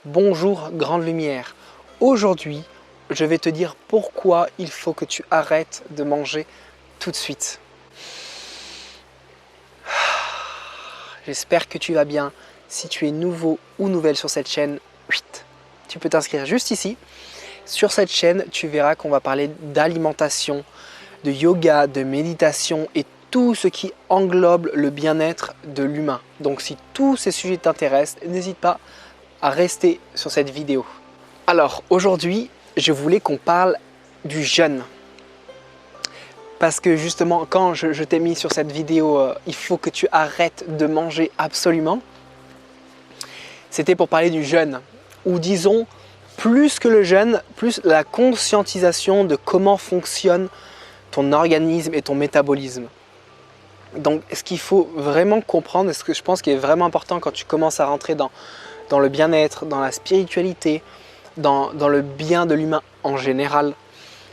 Bonjour grande lumière. Aujourd'hui, je vais te dire pourquoi il faut que tu arrêtes de manger tout de suite. J'espère que tu vas bien. Si tu es nouveau ou nouvelle sur cette chaîne, tu peux t'inscrire juste ici. Sur cette chaîne, tu verras qu'on va parler d'alimentation, de yoga, de méditation et tout ce qui englobe le bien-être de l'humain. Donc si tous ces sujets t'intéressent, n'hésite pas à rester sur cette vidéo. Alors aujourd'hui, je voulais qu'on parle du jeûne. Parce que justement, quand je t'ai mis sur cette vidéo, il faut que tu arrêtes de manger absolument. C'était pour parler du jeûne. Ou disons, plus que le jeûne, plus la conscientisation de comment fonctionne ton organisme et ton métabolisme. Donc ce qu'il faut vraiment comprendre, et ce que je pense qui est vraiment important quand tu commences à rentrer dans le bien-être, dans la spiritualité, dans le bien de l'humain en général,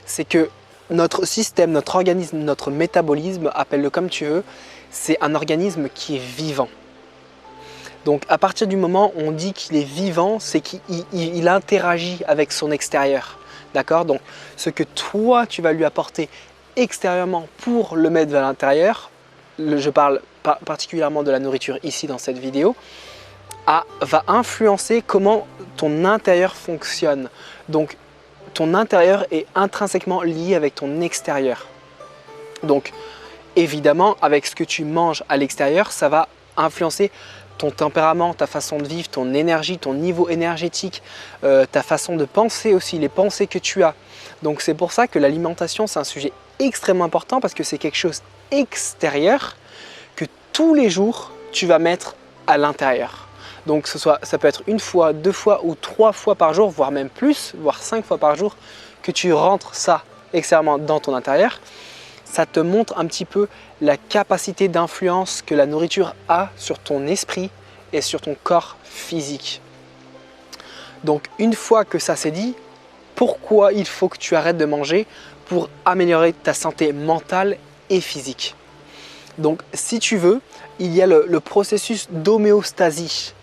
c'est que notre système, notre organisme, notre métabolisme, appelle-le comme tu veux, c'est un organisme qui est vivant. Donc à partir du moment où on dit qu'il est vivant, c'est qu'il interagit avec son extérieur. D'accord? Donc ce que toi tu vas lui apporter extérieurement pour le mettre vers l'intérieur, je parle particulièrement de la nourriture ici dans cette vidéo, va influencer comment ton intérieur fonctionne. Donc ton intérieur est intrinsèquement lié avec ton extérieur. Donc évidemment, avec ce que tu manges à l'extérieur, ça va influencer ton tempérament, ta façon de vivre, ton énergie, ton niveau énergétique, ta façon de penser aussi, les pensées que tu as. Donc c'est pour ça que l'alimentation, c'est un sujet extrêmement important parce que c'est quelque chose extérieur que tous les jours, tu vas mettre à l'intérieur. Donc ça peut être une fois, 2 fois ou 3 fois par jour, voire même plus, voire 5 fois par jour, que tu rentres ça extérieurement dans ton intérieur. Ça te montre un petit peu la capacité d'influence que la nourriture a sur ton esprit et sur ton corps physique. Donc une fois que ça c'est dit, pourquoi il faut que tu arrêtes de manger pour améliorer ta santé mentale et physique? Donc si tu veux, il y a le processus d'homéostasie.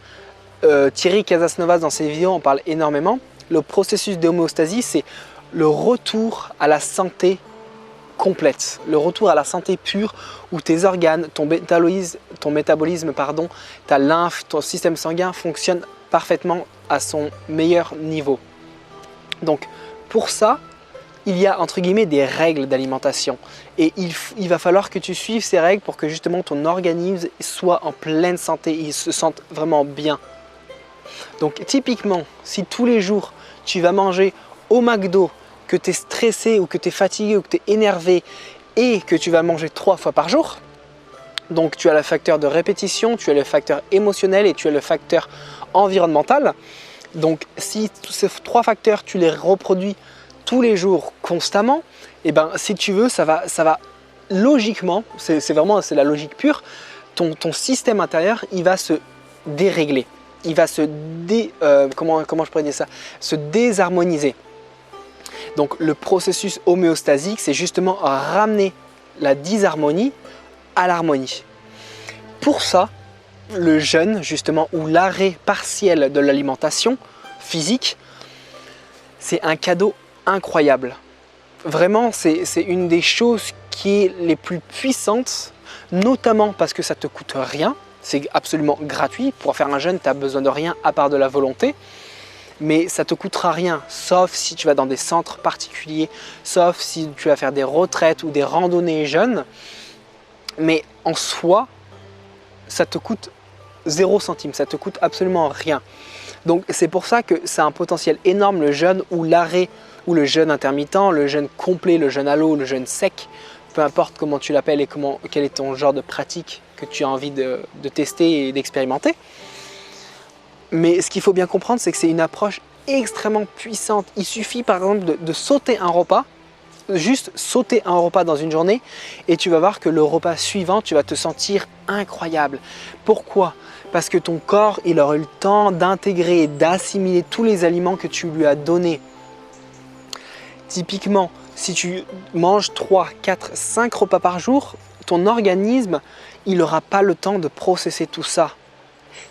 Thierry Casasnovas dans ses vidéos en parle énormément. Le processus d'homéostasie, c'est le retour à la santé complète, le retour à la santé pure où tes organes, ton métabolisme, ta lymphe, ton système sanguin fonctionnent parfaitement à son meilleur niveau. Donc pour ça, il y a entre guillemets des règles d'alimentation et il va falloir que tu suives ces règles pour que justement ton organisme soit en pleine santé et il se sente vraiment bien. Donc typiquement, si tous les jours tu vas manger au McDo, que tu es stressé ou que tu es fatigué ou que tu es énervé et que tu vas manger 3 fois par jour, donc tu as le facteur de répétition, tu as le facteur émotionnel et tu as le facteur environnemental. Donc si ces 3 facteurs tu les reproduis tous les jours constamment, et ben si tu veux ça va logiquement, c'est la logique pure, ton système intérieur il va se dérégler. Il va se désharmoniser. Donc le processus homéostasique, c'est justement ramener la disharmonie à l'harmonie. Pour ça, le jeûne justement ou l'arrêt partiel de l'alimentation physique, c'est un cadeau incroyable. Vraiment, c'est une des choses qui est les plus puissantes, notamment parce que ça ne te coûte rien. C'est absolument gratuit. Pour faire un jeûne, tu n'as besoin de rien à part de la volonté. Mais ça ne te coûtera rien, sauf si tu vas dans des centres particuliers, sauf si tu vas faire des retraites ou des randonnées jeûnes. Mais en soi, ça te coûte 0 centime, ça te coûte absolument rien. Donc c'est pour ça que c'est un potentiel énorme le jeûne ou l'arrêt, ou le jeûne intermittent, le jeûne complet, le jeûne à l'eau, le jeûne sec, peu importe comment tu l'appelles et quel est ton genre de pratique que tu as envie de tester et d'expérimenter. Mais ce qu'il faut bien comprendre, c'est que c'est une approche extrêmement puissante. Il suffit par exemple de sauter un repas, juste sauter un repas dans une journée et tu vas voir que le repas suivant, tu vas te sentir incroyable. Pourquoi? Parce que ton corps, il aura eu le temps d'intégrer et d'assimiler tous les aliments que tu lui as donnés. Typiquement, si tu manges 3, 4, 5 repas par jour, ton organisme, il n'aura pas le temps de processer tout ça.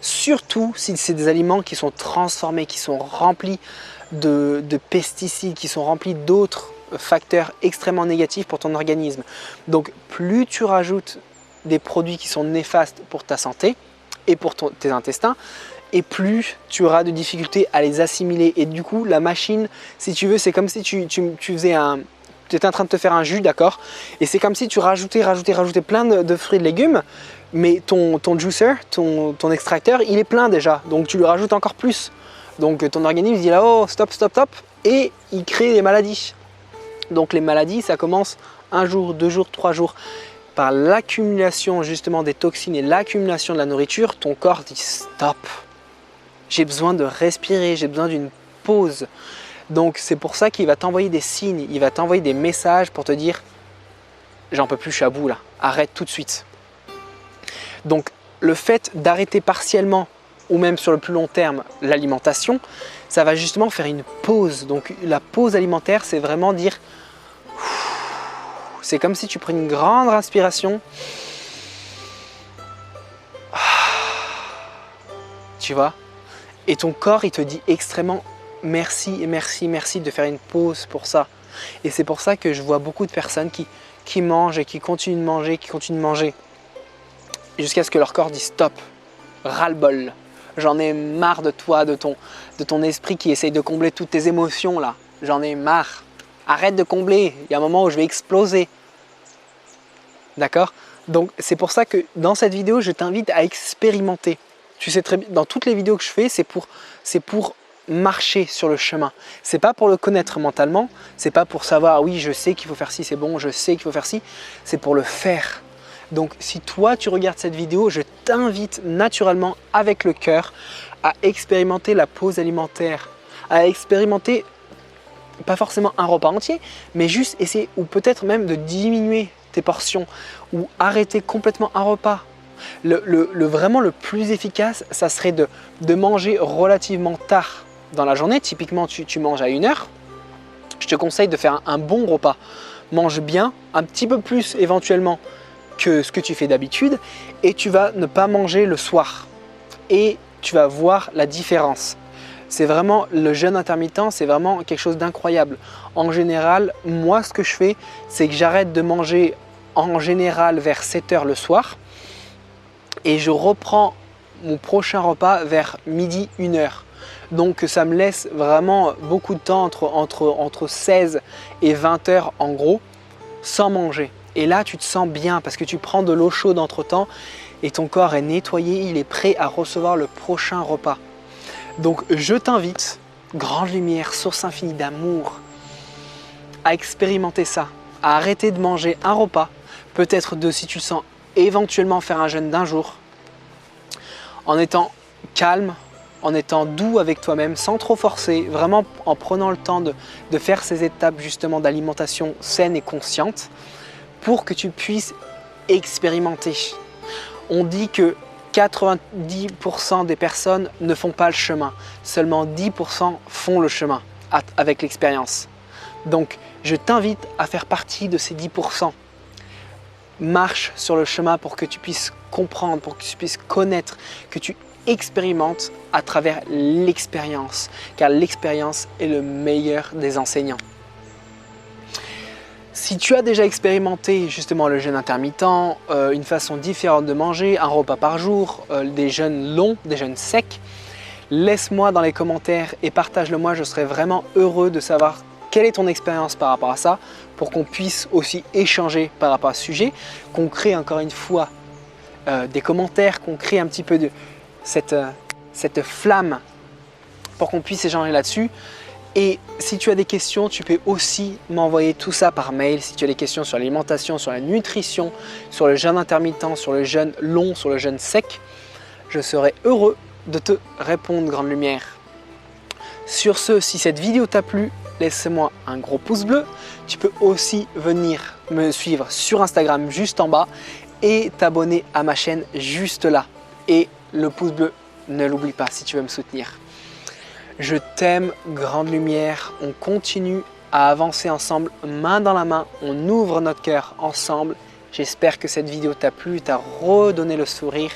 Surtout si c'est des aliments qui sont transformés, qui sont remplis de pesticides, qui sont remplis d'autres facteurs extrêmement négatifs pour ton organisme. Donc plus tu rajoutes des produits qui sont néfastes pour ta santé et pour tes intestins, et plus tu auras de difficultés à les assimiler. Et du coup, la machine, si tu veux, c'est comme si tu étais en train de te faire un jus, d'accord? Et c'est comme si tu rajoutais plein de fruits et de légumes, mais ton juicer, ton extracteur, il est plein déjà. Donc tu lui rajoutes encore plus. Donc ton organisme dit là, oh, stop, et il crée des maladies. Donc les maladies, ça commence 1 jour, 2 jours, 3 jours. Par l'accumulation justement des toxines et l'accumulation de la nourriture, ton corps dit stop. J'ai besoin de respirer, j'ai besoin d'une pause. Donc c'est pour ça qu'il va t'envoyer des signes, il va t'envoyer des messages pour te dire j'en peux plus, je suis à bout là, arrête tout de suite. Donc le fait d'arrêter partiellement ou même sur le plus long terme l'alimentation, ça va justement faire une pause. Donc la pause alimentaire, c'est vraiment dire, c'est comme si tu prenais une grande respiration, tu vois, et ton corps il te dit extrêmement merci de faire une pause pour ça. Et c'est pour ça que je vois beaucoup de personnes qui mangent et qui continuent de manger, jusqu'à ce que leur corps dise stop, ras-le-bol. J'en ai marre de toi, de ton esprit qui essaye de combler toutes tes émotions là. J'en ai marre. Arrête de combler, il y a un moment où je vais exploser. D'accord? Donc c'est pour ça que dans cette vidéo, je t'invite à expérimenter. Tu sais très bien, dans toutes les vidéos que je fais, c'est pour marcher sur le chemin. C'est pas pour le connaître mentalement, c'est pas pour savoir oui, je sais qu'il faut faire ci, c'est bon, je sais qu'il faut faire ci, c'est pour le faire. Donc si toi tu regardes cette vidéo, je t'invite naturellement avec le cœur à expérimenter la pause alimentaire, à expérimenter pas forcément un repas entier, mais juste essayer ou peut-être même de diminuer tes portions ou arrêter complètement un repas. Vraiment le plus efficace, ça serait de manger relativement tard dans la journée. Typiquement tu manges à 1 heure, je te conseille de faire un bon repas. Mange bien, un petit peu plus éventuellement que ce que tu fais d'habitude, et tu vas ne pas manger le soir et tu vas voir la différence. C'est vraiment le jeûne intermittent, c'est vraiment quelque chose d'incroyable. En général, moi ce que je fais, c'est que j'arrête de manger en général vers 7 h le soir et je reprends mon prochain repas vers midi, 1 h. Donc ça me laisse vraiment beaucoup de temps entre 16 et 20 h en gros, sans manger. Et là, tu te sens bien parce que tu prends de l'eau chaude entre-temps et ton corps est nettoyé, il est prêt à recevoir le prochain repas. Donc, je t'invite, grande lumière, source infinie d'amour, à expérimenter ça, à arrêter de manger un repas, peut-être si tu le sens, éventuellement faire un jeûne d'1 jour, en étant calme, en étant doux avec toi-même, sans trop forcer, vraiment en prenant le temps de faire ces étapes justement d'alimentation saine et consciente, pour que tu puisses expérimenter. On dit que 90% des personnes ne font pas le chemin. Seulement 10% font le chemin avec l'expérience. Donc, je t'invite à faire partie de ces 10%. Marche sur le chemin pour que tu puisses comprendre, pour que tu puisses connaître, que tu expérimentes à travers l'expérience. Car l'expérience est le meilleur des enseignants. Si tu as déjà expérimenté justement le jeûne intermittent, une façon différente de manger, un repas par jour, des jeûnes longs, des jeûnes secs, laisse-moi dans les commentaires et partage-le moi. Je serais vraiment heureux de savoir quelle est ton expérience par rapport à ça, pour qu'on puisse aussi échanger par rapport à ce sujet, qu'on crée encore une fois des commentaires, qu'on crée un petit peu de cette flamme pour qu'on puisse échanger là-dessus. Et si tu as des questions, tu peux aussi m'envoyer tout ça par mail. Si tu as des questions sur l'alimentation, sur la nutrition, sur le jeûne intermittent, sur le jeûne long, sur le jeûne sec, je serai heureux de te répondre, grande lumière. Sur ce, si cette vidéo t'a plu, laisse-moi un gros pouce bleu. Tu peux aussi venir me suivre sur Instagram juste en bas et t'abonner à ma chaîne juste là. Et le pouce bleu, ne l'oublie pas si tu veux me soutenir. Je t'aime, grande lumière, on continue à avancer ensemble, main dans la main, on ouvre notre cœur ensemble. J'espère que cette vidéo t'a plu, t'a redonné le sourire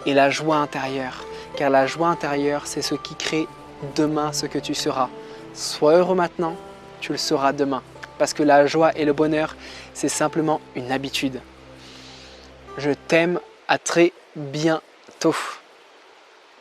et la joie intérieure. Car la joie intérieure, c'est ce qui crée demain ce que tu seras. Sois heureux maintenant, tu le seras demain. Parce que la joie et le bonheur, c'est simplement une habitude. Je t'aime, à très bientôt.